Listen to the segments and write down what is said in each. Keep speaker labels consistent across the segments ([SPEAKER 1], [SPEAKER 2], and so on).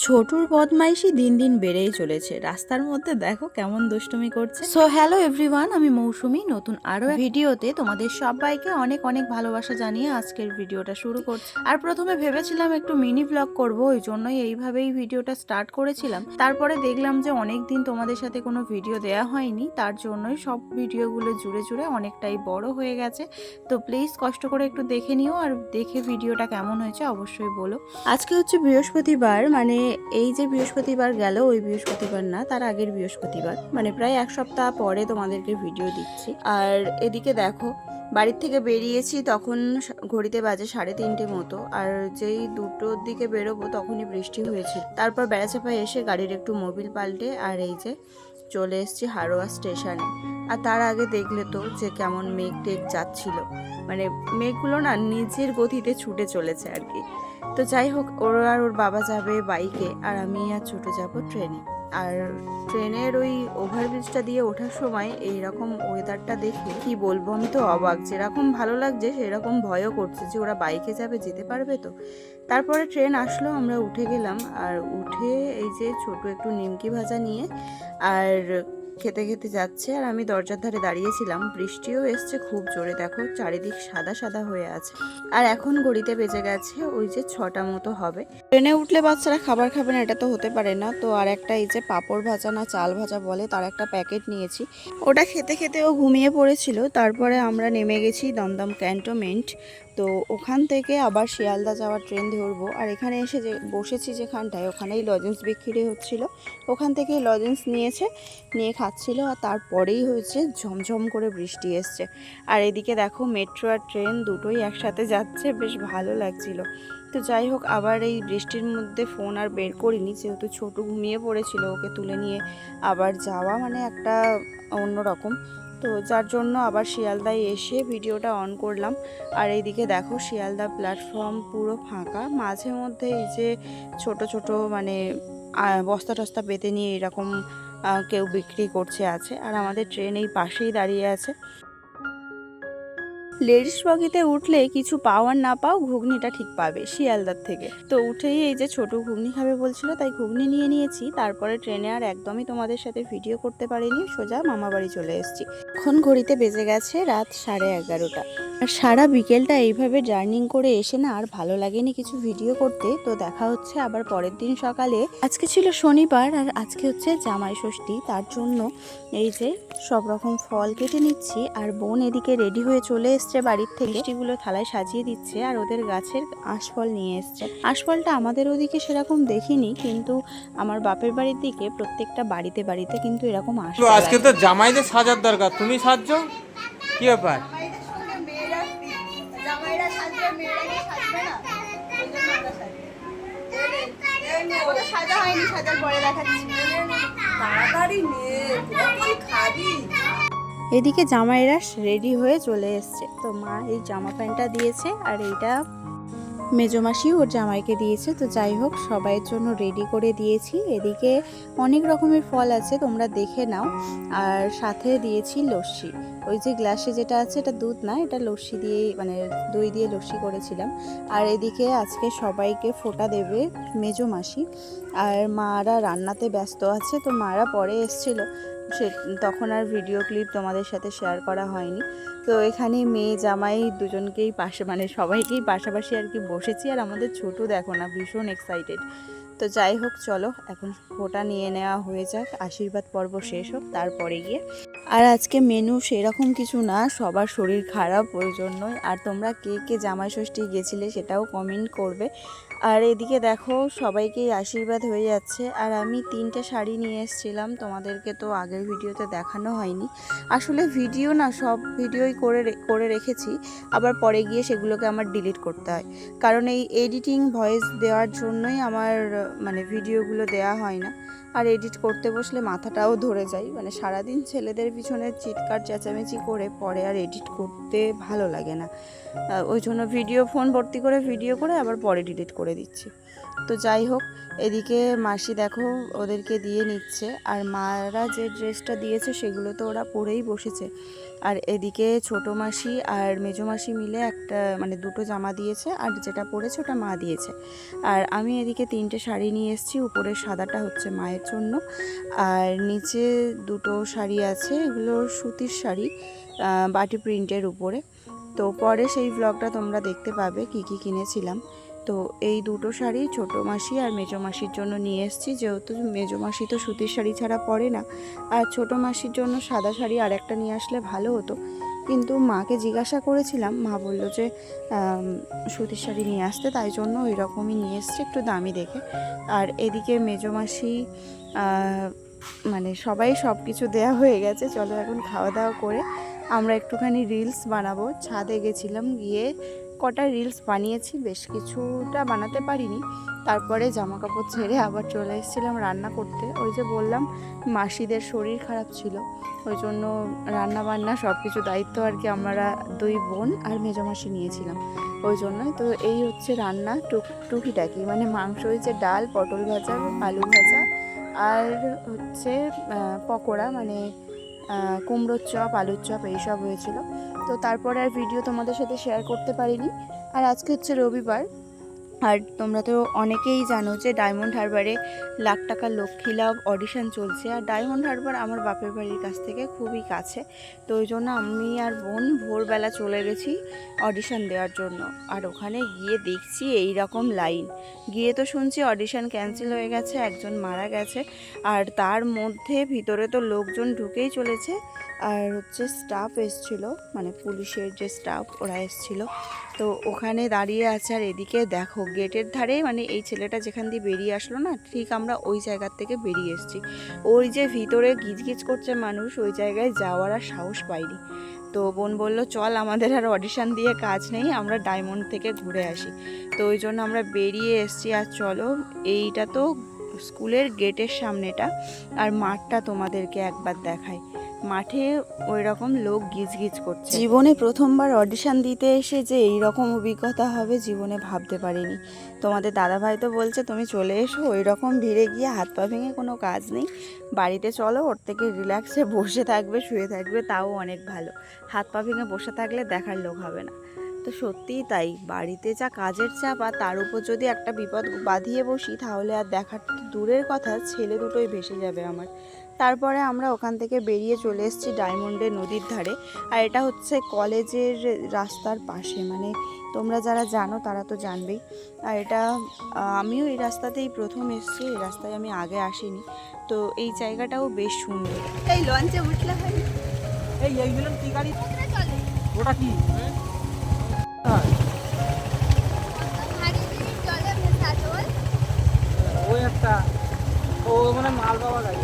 [SPEAKER 1] ছোটুর বদমাইশি দিন দিন বেড়েই চলেছে। রাস্তার মধ্যে দেখো কেমন দুষ্টুমি করছে। সো হ্যালো এভরিওয়ান, আমি মৌসুমি নতুন আরো ভিডিওতে তোমাদের সবাইকে অনেক অনেক ভালোবাসা জানিয়ে আজকের ভিডিওটা শুরু করছি। আর প্রথমে ভেবেছিলাম একটু মিনি ব্লগ করব, ওই জন্যই এইভাবেই ভিডিওটা স্টার্ট করেছিলাম। তারপরে দেখলাম যে অনেক দিন তোমাদের সাথে কোনো ভিডিও দেয়া হয়নি, তার জন্যই সব ভিডিওগুলো জুড়ে জুড়ে অনেকটাই বড় হয়ে গেছে। তো প্লিজ কষ্ট করে একটু দেখে নিও, আর দেখে ভিডিওটা কেমন হয়েছে অবশ্যই বলো। আজকে হচ্ছে বৃহস্পতিবার, মানে এই যে বৃহস্পতিবার গেল ওই বৃহস্পতিবার না, তার আগের বৃহস্পতিবার, মানে প্রায় এক সপ্তাহ পরে তোমাদেরকে ভিডিও দিচ্ছি। আর এদিকে দেখো বাড়ির থেকে বেরিয়েছি তখন ঘড়িতে বাজে 3:30 মতো, আর যেই 2টোর দিকে বেরোবো তখনই বৃষ্টি হয়েছিল। তারপর বেড়াচাপায় এসে গাড়ির একটু মোবিল পাল্টে আর এই যে চলে এসেছি হারোয়া স্টেশনে। আর তার আগে দেখলে তো যে কেমন মেঘ টেঘ যাচ্ছিল, মানে মেঘগুলো না নিজের গতিতে ছুটে চলেছে আর কি। তো যাই হোক, ওর আর ওর বাবা যাবে বাইকে, আর আমি আর ছোটো যাব ট্রেনে। আর ট্রেনের ওই ওভারব্রিজটা দিয়ে ওঠার সময় এইরকম ওয়েদারটা দেখে কি বলবো, আমি তো অবাক। যেরকম ভালো লাগছে সেরকম ভয়ও করছে যে ওরা বাইকে যাবে, যেতে পারবে তো। তারপরে ট্রেন আসলো, আমরা উঠে গেলাম। আর উঠে এই যে ছোট একটু নিমকি ভাজা নিয়ে আর খেতে খেতে যাচ্ছে, আর আমি দরজার ধারে দাঁড়িয়েছিলাম। বৃষ্টিও এসছে খুব জোরে, দেখো চারিদিক সাদা সাদা হয়ে আছে। আর এখন ঘড়িতে বেজে গেছে ওই যে 6টা মতো হবে। ট্রেনে উঠলে বাচ্চারা খাবার খাবে না এটা তো হতে পারে না। তো আর একটা এই যে পাঁপড় ভাজা না চাল ভাজা বলে, তার একটা প্যাকেট নিয়েছি। ওটা খেতে খেতে ও ঘুমিয়ে পড়েছিল। তারপরে আমরা নেমে গেছি দমদম ক্যান্টনমেন্ট। তো ওখান থেকে আবার শিয়ালদা যাওয়ার ট্রেন ধরবো। আর এখানে এসে যে বসেছি যেখানটায়, ওখানেই লজেন্স বিক্রি হচ্ছিল। ওখান থেকেই লজেন্স নিয়ে খাচ্ছিল। আর তারপরেই হয়েছে ঝমঝম করে বৃষ্টি এসছে। আর এদিকে দেখো মেট্রো আর ট্রেন দুটোই একসাথে যাচ্ছে, বেশ ভালো লাগছিল। তো যাই হোক, আবার এই বৃষ্টির মধ্যে ফোন আর বের করিনি, যেহেতু ছোট ঘুমিয়ে পড়েছিল, ওকে তুলে নিয়ে আবার যাওয়া মানে একটা অন্যরকম। তো যার জন্য আবার শিয়ালদায় এসে ভিডিওটা অন করলাম। আর এইদিকে দেখো শিয়ালদা প্ল্যাটফর্ম পুরো ফাঁকা, মাঝে মধ্যে এই যে ছোট ছোট মানে বস্তা টস্তা পেতে নিয়ে এরকম কেউ বিক্রি করছে আছে। আর আমাদের ট্রেন এই পাশেই দাঁড়িয়ে আছে। লেডিস বগিতে উঠলে কিছু পাও আর না পাও, ঘুগনিটা ঠিক পাবে শিয়ালদার থেকে। তো উঠেই এই যে ছোট ঘুগনি খাবে বলছিল, তাই ঘুগনি নিয়ে নিয়েছি। তারপরে ট্রেনে আর একদমই তোমাদের সাথে ভিডিও করতে পারিনি, সোজা মামা বাড়ি চলে এসেছি। এখন ঘড়িতে বেজে গেছে রাত 11:30। আর সারা বিকেলটা এইভাবে জার্নিং করে এসে না আর ভালো লাগেনি কিছু ভিডিও করতে। তো দেখা হচ্ছে আবার পরের দিন সকালে। আজকে ছিল শনিবার, আর আজকে হচ্ছে জামাই ষষ্ঠী, তার জন্য এই যে সব রকম ফল কেটে নিচ্ছি। আর বোন এদিকে রেডি হয়ে চলে এসছে বাড়ির থেকে, মিষ্টিগুলো থালায় সাজিয়ে দিচ্ছে। আর ওদের গাছের আঁশফল নিয়ে এসছে। আঁশফলটা আমাদের ওদিকে সেরকম দেখিনি, কিন্তু আমার বাপের বাড়ির দিকে প্রত্যেকটা বাড়িতে বাড়িতে কিন্তু এরকম আঁশফল।
[SPEAKER 2] আজকে তো জামাইদের সাজার দরকার, তুমি সাজছো কি ব্যাপার?
[SPEAKER 1] এদিকে জামাইরা রেডি হয়ে চলে এসছে। তো মা এই জামা প্যান্টটা দিয়েছে, আর এইটা মেজমাসি ওর জামাইকে দিয়েছে। তো যাই হোক, সবাইয়ের জন্য রেডি করে দিয়েছি। এদিকে অনেক রকমের ফল আছে, তোমরা দেখে নাও। আর সাথে দিয়েছি লস্যি, ওই যে গ্লাসে যেটা আছে এটা দুধ না, এটা লস্যি দিয়ে মানে দই দিয়ে লস্যি করেছিলাম। আর এদিকে আজকে সবাইকে ফোঁটা দেবে মেজমাসি, আর মারা রান্নাতে ব্যস্ত আছে। তো মারা পরে এসছিল, সে তখন আর ভিডিও ক্লিপ তোমাদের সাথে শেয়ার করা হয়নি। তো এখানে মেয়ে জামাই দুজনকেই পাশে মানে সবাইকেই পাশাপাশি আর কি বসেছি। আর আমাদের ছোট দেখো না, ভীষণ এক্সাইটেড। তো যাই হোক, চলো এখন ফোঁটা নিয়ে নেওয়া হয়ে যাক, আশীর্বাদ পর্ব শেষ হোক, তারপরে গিয়ে। আর আজকে মেনু সেরকম কিছু না, সবার শরীর খারাপ ওই জন্যই। আর তোমরা কে কে জামাই ষষ্ঠী গেছিলে সেটাও কমেন্ট করবে। আর এদিকে দেখো সবাইকেই আশীর্বাদ হয়ে যাচ্ছে। আর আমি 3টে শাড়ি নিয়ে এসেছিলাম, তোমাদেরকে তো আগের ভিডিওতে দেখানো হয়নি। আসলে ভিডিও না সব ভিডিওই করে রেখেছি, আবার পরে গিয়ে সেগুলোকে আমার ডিলিট করতে হয়। কারণ এই এডিটিং ভয়েস দেওয়ার জন্যই আমার মানে ভিডিওগুলো দেওয়া হয় না। আর এডিট করতে বসলে মাথাটাও ধরে যায়, মানে সারাদিন ছেলেদের পিছনে চিৎকার চেঁচামেচি করে পরে আর এডিট করতে ভালো লাগে না। ওই জন্য ফোন ভর্তি করে ভিডিও করে আবার পরে ডিলিট করে দিচ্ছি। তো যাই হোক, এদিকে মাসি দেখো ওদেরকে দিয়ে নিচ্ছে, আর মারা যে ড্রেসটা দিয়েছে সেগুলো তো ওরা পরেই বসেছে। আর এদিকে ছোটো মাসি আর মেজো মাসি মিলে একটা মানে দুটো জামা দিয়েছে, আর যেটা পরেছে ওটা মা দিয়েছে। আর আমি এদিকে 3টে শাড়ি নিয়ে এসেছি, উপরের সাদাটা হচ্ছে মায়ের জন্য, আর নিচে দুটো শাড়ি আছে, এগুলো সুতির শাড়ি বাটি প্রিন্টের উপরে। তো পরে সেই ব্লগটা তোমরা দেখতে পাবে কি কি কিনেছিলাম। তো এই দুটো শাড়ি ছোটো মাসি আর মেজো মাসির জন্য নিয়ে এসেছি, যেহেতু মেজো মাসি তো সুতির শাড়ি ছাড়া পরে না, আর ছোটো মাসির জন্য সাদা শাড়ি আর একটা নিয়ে আসলে ভালো হতো। কিন্তু মাকে জিজ্ঞাসা করেছিলাম, মা বললো যে সুতির শাড়ি নিয়ে আসতে, তাই জন্য ওই রকমই নিয়ে এসছি, একটু দামি দেখে। আর এদিকে মেজো মাসি মানে সবাই সব কিছু দেওয়া হয়ে গেছে, চলো এখন খাওয়া দাওয়া করে আমরা একটুখানি রিলস বানাবো। ছাদে গেছিলাম, গিয়ে কটা রিলস বানিয়েছি, বেশ কিছুটা বানাতে পারিনি। তারপরে জামা কাপড় ছেড়ে আবার চলে এসেছিলাম রান্না করতে। ওই যে বললাম মাসিদের শরীর খারাপ ছিল, ওই জন্য রান্না বান্না সব কিছু দায়িত্ব আর কি আমরা দুই বোন আর মেজো মাসি নিয়েছিলাম, ওই জন্যই। তো এই হচ্ছে রান্না টুকিটাকি, মানে মাংস হয়েছে, ডাল, পটল ভাজা, আলু ভাজা, আর হচ্ছে পকোড়া, মানে কুমড়োর চপ, আলুর চপ, এইসব হয়েছিল। তো তারপরে আর ভিডিও তোমাদের সাথে শেয়ার করতে পারিনি। আর আজকে হচ্ছে রবিবার, আর তোমরা তো অনেকেই জানো যে ডায়মন্ড হারবারে লাখ টাকার লক্ষ্মী লাভ অডিশন চলছে, আর ডায়মন্ড হারবার আমার বাপের বাড়ির কাছ থেকে খুবই কাছে। তো ওই জন্য আমি আর বোন ভোরবেলা চলে গেছি অডিশন দেওয়ার জন্য। আর ওখানে গিয়ে দেখছি এই রকম লাইন, গিয়ে তো শুনছি অডিশন ক্যান্সেল হয়ে গেছে, একজন মারা গেছে, আর তার মধ্যে ভিতরে তো লোকজন ঢুকেই চলেছে। আর হচ্ছে স্টাফ এসছিল, মানে পুলিশের যে স্টাফ ওরা এসছিল, তো ওখানে দাঁড়িয়ে আছে। আর এদিকে দেখো গেটের ধারে, মানে এই ছেলেটা যেখান দিয়ে বেরিয়ে আসলো না, ঠিক আমরা ওই জায়গার থেকে বেরিয়ে এসেছি। ওই যে ভিতরে গিজগিজ করছে মানুষ, ওই জায়গায় যাওয়ার আর সাহস পাইনি। তো বোন বলল চল, আমাদের আর অডিশন দিয়ে কাজ নেই, আমরা ডায়মন্ড থেকে ঘুরে আসি। তো ওই জন্য আমরা বেরিয়ে এসেছি। আর চলো, এইটা তো স্কুলের গেটের সামনেটা, আর মাঠটা তোমাদেরকে একবার দেখাই। মাঠে ওই রকম লোক গিজগিজ করছে। জীবনে প্রথমবার অডিশন দিতে এসে যে এই রকম অভিজ্ঞতা হবে জীবনে ভাবতে পারিনি। তোমাদের দাদাভাই তো বলছে তুমি চলে এসো, ওই রকম ভিড়ে গিয়ে হাত পা ভেঙে কোনো কাজ নেই, বাড়িতে চলো, ওর থেকে রিল্যাক্সে বসে থাকবে, শুয়ে থাকবে, তাও অনেক ভালো। হাত পা ভেঙে বসে থাকলে দেখার লোক হবে না। তো সত্যিই তাই, বাড়িতে যা কাজের চাপ, আর তার উপর যদি একটা বিপদ বাঁধিয়ে বসি, তাহলে আর দেখার তো দূরের কথা, ছেলে দুটোই ভেসে যাবে আমার। তারপরে আমরা ওখান থেকে বেরিয়ে চলে এসেছি ডায়মন্ডের নদীর ধারে। আর এটা হচ্ছে কলেজের রাস্তার পাশে, মানে তোমরা যারা জানো তারা তো জানবেই। আর এটা আমিও এই রাস্তাতেই প্রথম এসেছি, এই রাস্তায় আমি আগে আসিনি। তো এই জায়গাটাও বেশ সুন্দর। এই লঞ্চে উঠলে হয়?
[SPEAKER 2] এইগুলো কি গাড়ি? ওটা কি? ওই একটা, ও মানে মাল বাবা গাড়ি।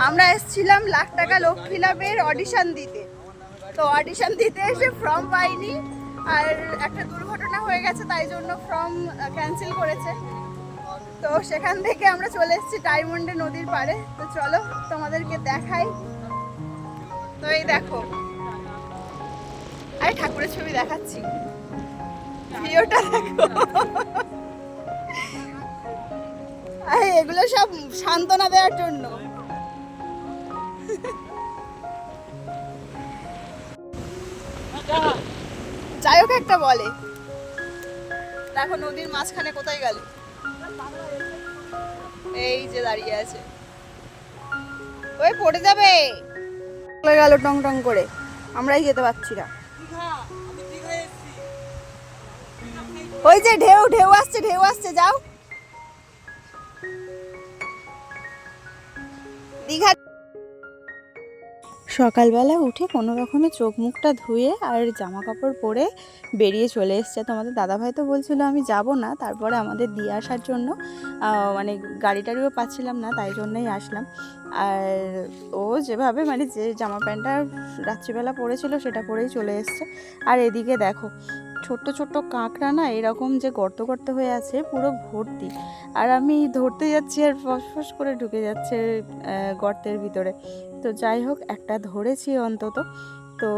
[SPEAKER 1] আমরা এসেছিলাম লাখ টাকা লক্ষ্মী লাভের অডিশন দিতে। তো অডিশন দিতে এসে ফর্ম পাইনি, আর একটা দুর্ঘটনা হয়ে গেছে, তাই জন্য ফর্ম ক্যান্সেল করেছে। তো সেখান থেকে আমরা চলে এসেছি ডায়মন্ডে নদীর পাড়ে। তো চলো তোমাদেরকে দেখাই। তো এই দেখো, আরে ঠাকুরের ছবি দেখাচ্ছি, ভিডিওটা দেখো। আরে এগুলো সব সান্ত্বনা দেওয়ার জন্য। যাই হোক, একটা বলে দেখো নদীর মাঝখানে কোথায় গেল, এই যে দাঁড়িয়ে আছে, ওই পড়ে যাবে, চলে গেল টং টং করে, আমরাই যেতে পারছি না। ওই যে ঢেউ ঢেউ আসছে, ঢেউ আসছে, যাও দীঘা। সকালবেলা উঠে কোনো রকমে চোখ মুখটা ধুয়ে আর জামা কাপড় পরে বেরিয়ে চলে এসছে। তোমাদের দাদাভাই তো বলছিল আমি যাব না, তারপরে আমাদের দিয়ে আসার জন্য মানে গাড়ি টাড়িও পাচ্ছিলাম না, তাই জন্যই আসলাম। আর ও যেভাবে মানে যে জামা প্যান্টটা রাত্রিবেলা পরেছিল সেটা পরেই চলে এসছে। আর এদিকে দেখো ছোট্ট ছোট্ট কাঁকড়া না এরকম যে গর্ত গর্ত হয়ে আছে পুরো ভর্তি, আর আমি ধরতে যাচ্ছি আর ফসফস করে ঢুকে যাচ্ছে গর্তের ভিতরে। তো যাই হোক, একটা ধরেছি অন্তত। তো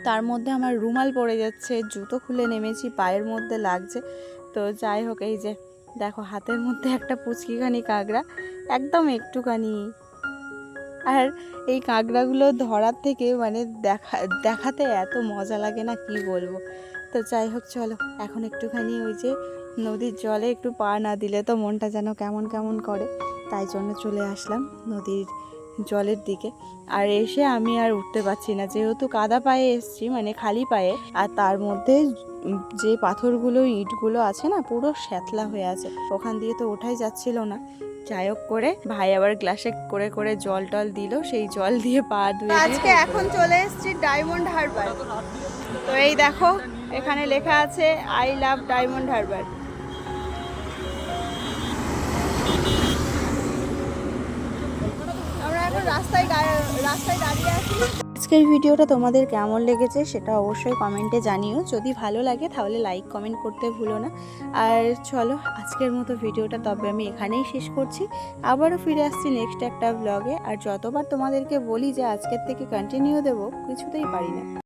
[SPEAKER 1] তার মধ্যে আমার রুমাল পড়ে যাচ্ছে, জুতো খুলে নেমেছি, পায়ের মধ্যে লাগছে। তো যাই হোক, এই যে দেখো হাতের মধ্যে একটা পুচকিখানি কাঁকড়া, একদম একটুখানি। আর এই কাঁকড়াগুলো ধরার থেকে মানে দেখাতে এত মজা লাগে না, কি বলবো। তো যাই হোক চলো, এখন একটুখানি ওই যে নদীর জলে একটু পা না দিলে তো মনটা যেন কেমন কেমন করে, তাই জন্য চলে আসলাম নদীর জলের দিকে। আর এসে আমি আর উঠতে পারছি না, যেহেতু কাদা পায়ে এসছি, মানে খালি পায়ে, আর তার মধ্যে যে পাথরগুলো ইটগুলো আছে না, পুরো শ্যাতলা হয়ে আছে, ওখান দিয়ে তো ওঠাই যাচ্ছিল না। যাই হোক করে ভাই আবার গ্লাসে করে করে জল টল দিল, সেই জল দিয়ে পা ধুয়ে আজকে এখন চলে এসেছি ডায়মন্ড হারবার। তো এই দেখো এখানে লেখা আছে আই লাভ ডায়মন্ড হারবার। আমরা এখন রাস্তায় দাঁড়িয়ে আছি। আজকের ভিডিওটা তোমাদের কেমন লেগেছে সেটা অবশ্যই কমেন্টে জানিও, যদি ভালো লাগে তাহলে লাইক কমেন্ট করতে ভুলো না। আর চলো আজকের মতো ভিডিওটা তবে আমি এখানেই শেষ করছি, আবারও ফিরে আসছি নেক্সট একটা ব্লগে। আর যতবার তোমাদেরকে বলি যে আজকের থেকে কন্টিনিউ দেবো, কিছুতেই পারি না।